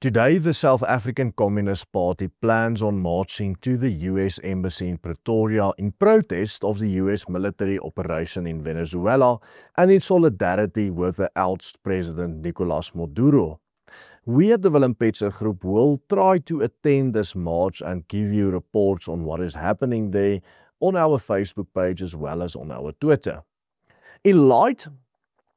Today, the South African Communist Party plans on marching to the US Embassy in Pretoria in protest of the US military operation in Venezuela and in solidarity with the ousted President Nicolas Maduro. We at the Willem Petzer Group will try to attend this march and give you reports on what is happening there on our Facebook page as well as on our Twitter. In light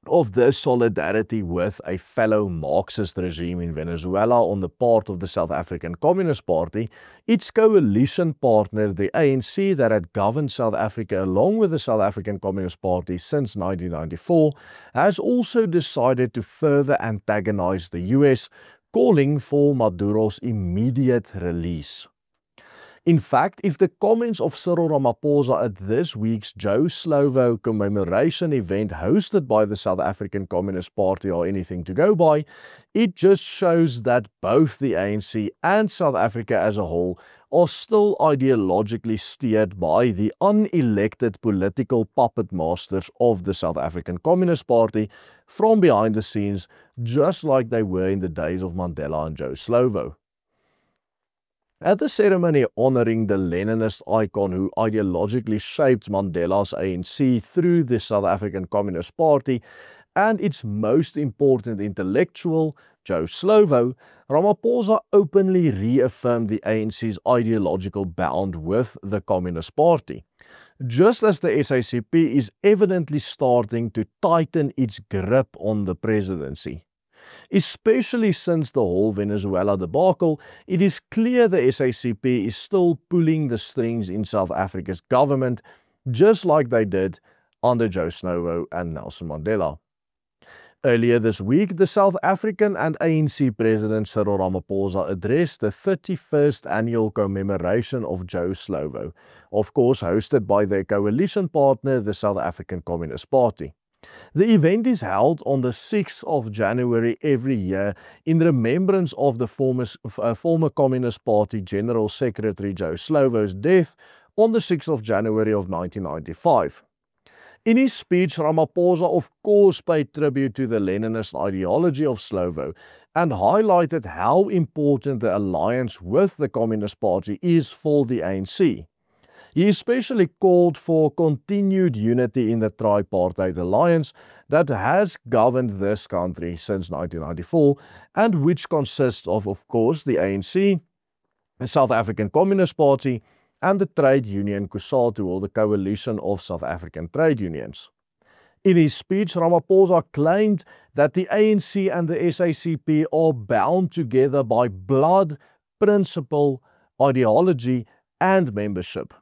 of this solidarity with a fellow Marxist regime in Venezuela on the part of the South African Communist Party, its coalition partner, the ANC, that had governed South Africa along with the South African Communist Party since 1994, has also decided to further antagonize the US, calling for Maduro's immediate release. In fact, if the comments of Cyril Ramaphosa at this week's Joe Slovo commemoration event hosted by the South African Communist Party are anything to go by, it just shows that both the ANC and South Africa as a whole are still ideologically steered by the unelected political puppet masters of the South African Communist Party from behind the scenes, just like they were in the days of Mandela and Joe Slovo. At the ceremony honoring the Leninist icon who ideologically shaped Mandela's ANC through the South African Communist Party and its most important intellectual, Joe Slovo, Ramaphosa openly reaffirmed the ANC's ideological bond with the Communist Party, just as the SACP is evidently starting to tighten its grip on the presidency. Especially since the whole Venezuela debacle, it is clear the SACP is still pulling the strings in South Africa's government, just like they did under Joe Slovo and Nelson Mandela. Earlier this week, the South African and ANC President Cyril Ramaphosa addressed the 31st annual commemoration of Joe Slovo, of course hosted by their coalition partner, the South African Communist Party. The event is held on the 6th of January every year in remembrance of the former Communist Party General Secretary Joe Slovo's death on the 6th of January of 1995. In his speech, Ramaphosa of course paid tribute to the Leninist ideology of Slovo and highlighted how important the alliance with the Communist Party is for the ANC. He especially called for continued unity in the tripartite alliance that has governed this country since 1994 and which consists of course, the ANC, the South African Communist Party, and the trade union COSATU, or the Coalition of South African Trade Unions. In his speech, Ramaphosa claimed that the ANC and the SACP are bound together by blood, principle, ideology, and membership.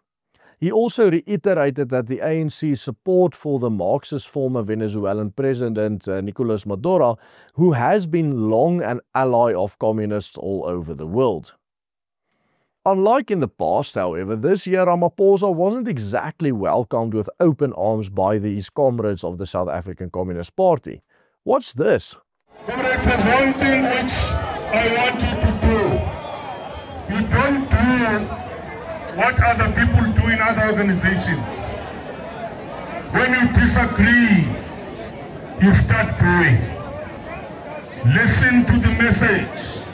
He also reiterated that the ANC's support for the Marxist former Venezuelan President Nicolas Maduro, who has been long an ally of communists all over the world. Unlike in the past, however, this year Ramaphosa wasn't exactly welcomed with open arms by his comrades of the South African Communist Party. What's this? Comrades, there's one thing which I want you to do. You don't do what other people do in other organizations. When you disagree, you start doing. Listen to the message,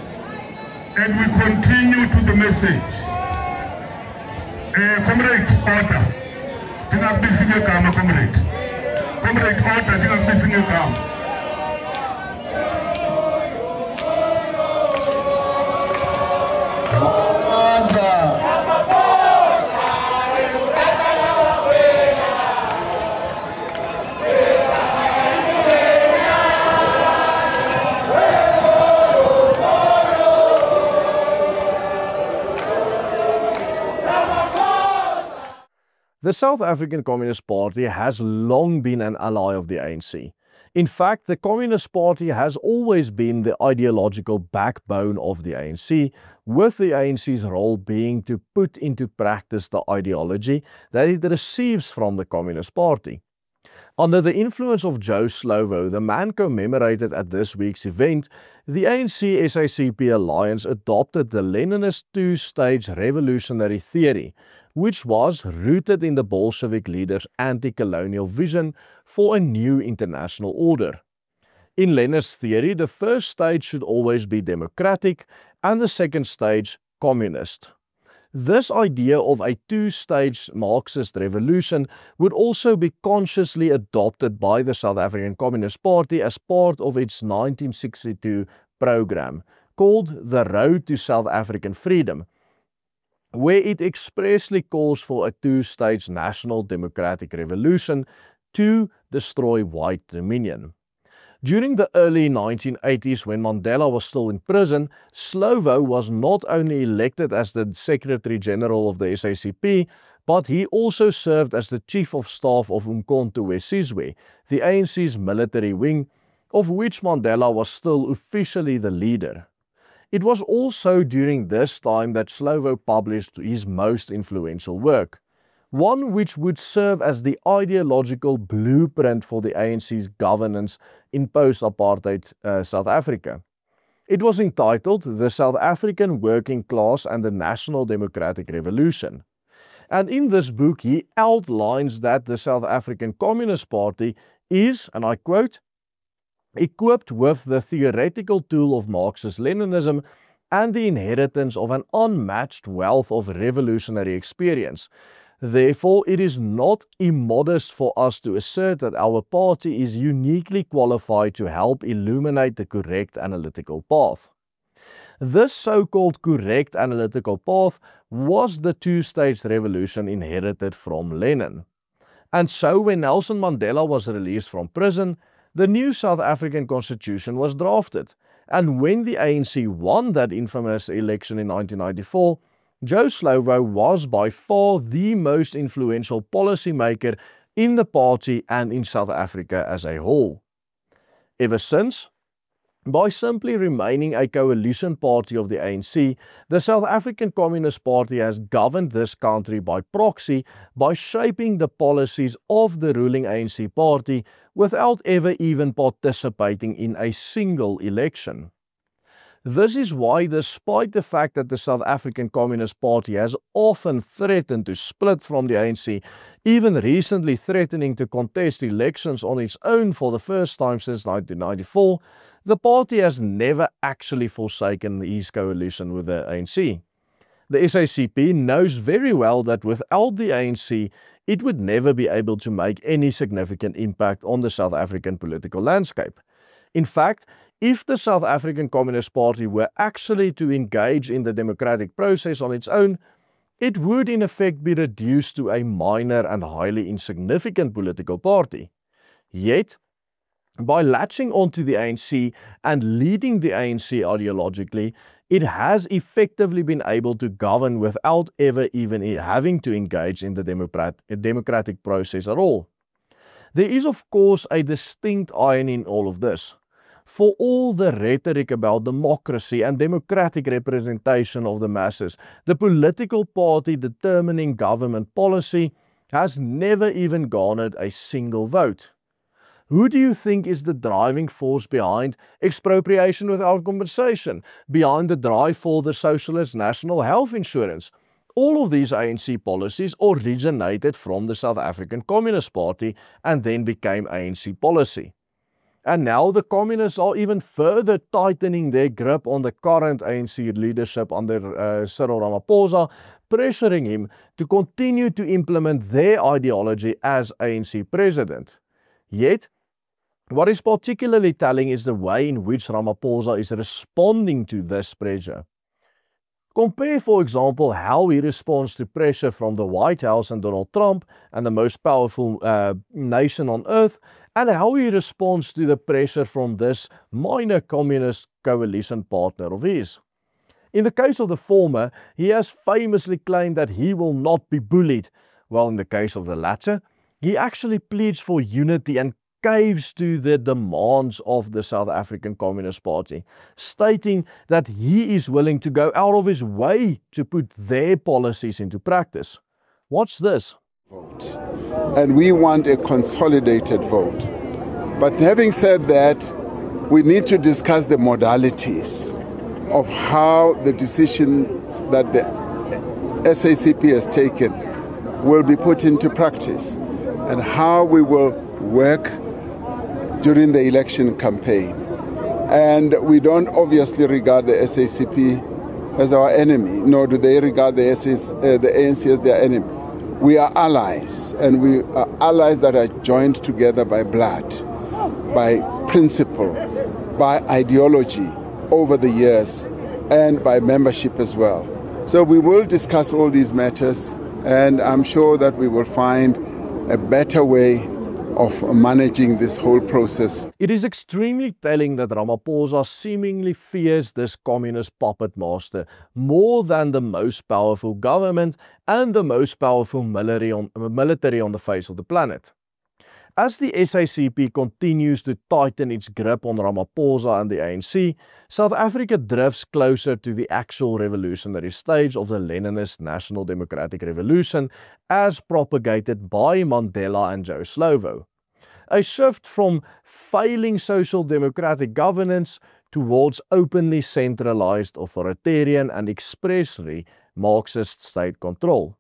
and we continue to the message. Comrade, order. Ndingakubisi ngegama, comrade. Comrade, order. Ndingakubisi ngegama. The South African Communist Party has long been an ally of the ANC. In fact, the Communist Party has always been the ideological backbone of the ANC, with the ANC's role being to put into practice the ideology that it receives from the Communist Party. Under the influence of Joe Slovo, the man commemorated at this week's event, the ANC-SACP alliance adopted the Leninist two-stage revolutionary theory, which was rooted in the Bolshevik leaders' anti-colonial vision for a new international order. In Lenin's theory, the first stage should always be democratic and the second stage communist. This idea of a two-stage Marxist revolution would also be consciously adopted by the South African Communist Party as part of its 1962 program, called The Road to South African Freedom, where it expressly calls for a two-stage national democratic revolution to destroy white dominion. During the early 1980s, when Mandela was still in prison, Slovo was not only elected as the Secretary General of the SACP, but he also served as the Chief of Staff of Umkhonto we Sizwe, the ANC's military wing, of which Mandela was still officially the leader. It was also during this time that Slovo published his most influential work, one which would serve as the ideological blueprint for the ANC's governance in post-apartheid South Africa. It was entitled The South African Working Class and the National Democratic Revolution. And in this book, he outlines that the South African Communist Party is, and I quote, equipped with the theoretical tool of Marxist-Leninism and the inheritance of an unmatched wealth of revolutionary experience. Therefore, it is not immodest for us to assert that our party is uniquely qualified to help illuminate the correct analytical path. This so-called correct analytical path was the two-stage revolution inherited from Lenin. And so when Nelson Mandela was released from prison, the new South African Constitution was drafted. And when the ANC won that infamous election in 1994, Joe Slovo was by far the most influential policymaker in the party and in South Africa as a whole. Ever since, by simply remaining a coalition party of the ANC, the South African Communist Party has governed this country by proxy by shaping the policies of the ruling ANC party without ever even participating in a single election. This is why, despite the fact that the South African Communist Party has often threatened to split from the ANC, even recently threatening to contest elections on its own for the first time since 1994, the party has never actually forsaken his coalition with the ANC. The SACP knows very well that without the ANC, it would never be able to make any significant impact on the South African political landscape. In fact, if the South African Communist Party were actually to engage in the democratic process on its own, it would in effect be reduced to a minor and highly insignificant political party. Yet, by latching onto the ANC and leading the ANC ideologically, it has effectively been able to govern without ever even having to engage in the democratic process at all. There is, of course, a distinct irony in all of this. For all the rhetoric about democracy and democratic representation of the masses, the political party determining government policy has never even garnered a single vote. Who do you think is the driving force behind expropriation without compensation, behind the drive for the socialist national health insurance? All of these ANC policies originated from the South African Communist Party and then became ANC policy. And now the communists are even further tightening their grip on the current ANC leadership under Cyril Ramaphosa, pressuring him to continue to implement their ideology as ANC president. Yet, what is particularly telling is the way in which Ramaphosa is responding to this pressure. Compare, for example, how he responds to pressure from the White House and Donald Trump and the most powerful nation on earth, and how he responds to the pressure from this minor communist coalition partner of his. In the case of the former, he has famously claimed that he will not be bullied, while in the case of the latter, he actually pleads for unity and caves to the demands of the South African Communist Party, stating that he is willing to go out of his way to put their policies into practice. Watch this. Vote. And we want a consolidated vote. But having said that, we need to discuss the modalities of how the decisions that the SACP has taken will be put into practice and how we will work during the election campaign. And we don't obviously regard the SACP as our enemy, nor do they regard the ANC as their enemy. We are allies, and we are allies that are joined together by blood, by principle, by ideology over the years, and by membership as well. So we will discuss all these matters, and I'm sure that we will find a better way of managing this whole process. It is extremely telling that Ramaphosa seemingly fears this communist puppet master more than the most powerful government and the most powerful military on the face of the planet. As the SACP continues to tighten its grip on Ramaphosa and the ANC, South Africa drifts closer to the actual revolutionary stage of the Leninist National Democratic Revolution as propagated by Mandela and Joe Slovo. A shift from failing social democratic governance towards openly centralized authoritarian and expressly Marxist state control.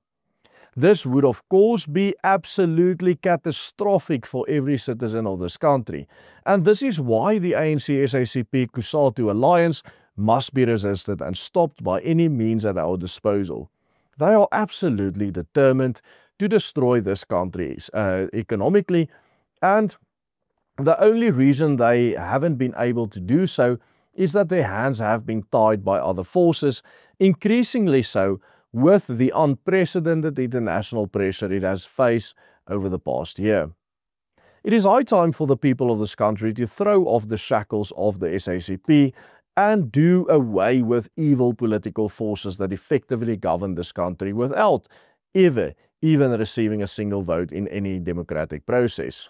This would of course be absolutely catastrophic for every citizen of this country, and this is why the ANC-SACP COSATU alliance must be resisted and stopped by any means at our disposal. They are absolutely determined to destroy this country economically, and the only reason they haven't been able to do so is that their hands have been tied by other forces, increasingly so with the unprecedented international pressure it has faced over the past year. It is high time for the people of this country to throw off the shackles of the SACP and do away with evil political forces that effectively govern this country without ever even receiving a single vote in any democratic process.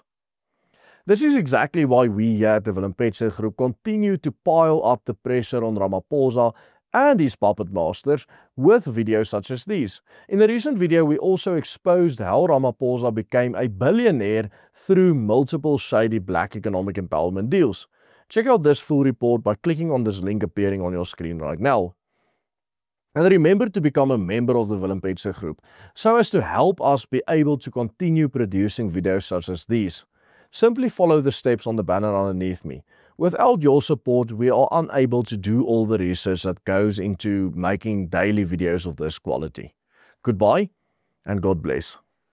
This is exactly why we here at the Willem Petscher Group continue to pile up the pressure on Ramaphosa and his puppet masters with videos such as these. In the recent video, we also exposed how Ramaphosa became a billionaire through multiple shady black economic empowerment deals. Check out this full report by clicking on this link appearing on your screen right now. And remember to become a member of the Willem Petscher Group so as to help us be able to continue producing videos such as these. Simply follow the steps on the banner underneath me. Without your support, we are unable to do all the research that goes into making daily videos of this quality. Goodbye and God bless.